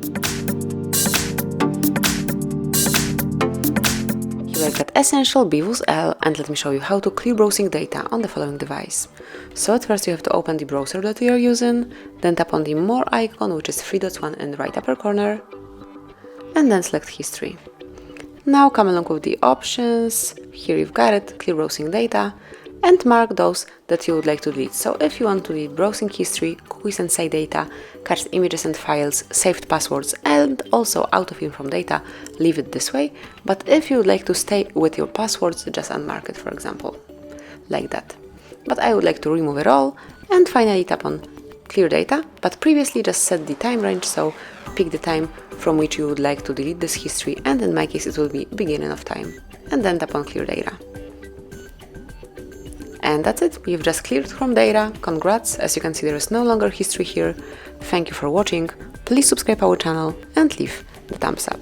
You will get ESSENTIELB Wooze L, and let me show you how to clear browsing data on the following device. So at first you have to open the browser that you are using, then tap on the More icon, which is 3 dots one in the right upper corner, and then select History. Now come along with the options. Here you've got it, clear browsing data, and mark those that you would like to delete. So if you want to delete browsing history, cookies and site data, cached images and files, saved passwords, and also out of inform data, leave it this way. But if you would like to stay with your passwords, just unmark it, for example, like that. But I would like to remove it all, and finally tap on clear data, but previously just set the time range, so pick the time from which you would like to delete this history, and in my case it will be beginning of time, and then tap on clear data. And that's it, we've just cleared from data. Congrats, as you can see there is no longer history here. Thank you for watching, please subscribe our channel and leave the thumbs up.